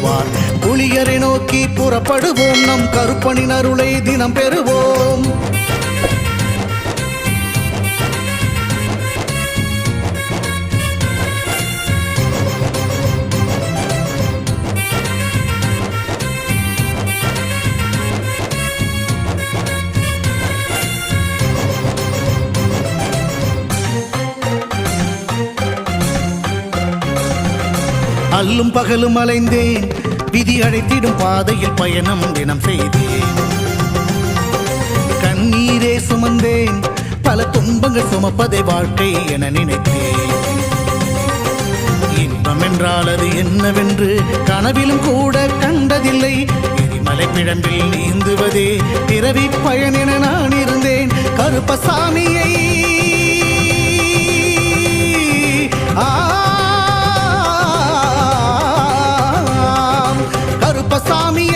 தருவார். புலியரை நோக்கி புறப்படுவோம், நம் கருப்பனின் அருளை தினம் பெறுவோம். அல்லும் பகலும் அலைந்தேன், விதி அழைத்திடும் பாதையில் பயணம் தினம் செய்தேன். கண்ணீரே சுமந்தேன், பல துன்பங்கள் சுமப்பதை வாழ்க்கை என நினைத்தேன். இன்பம் என்றால் அது என்னவென்று கனவிலும் கூட கண்டதில்லை. எரிமலை பிழம்பில் நீந்துவதே பிறவி பயன் என நான் இருந்தேன். கருப்பசாமியை கருப்பசாமியை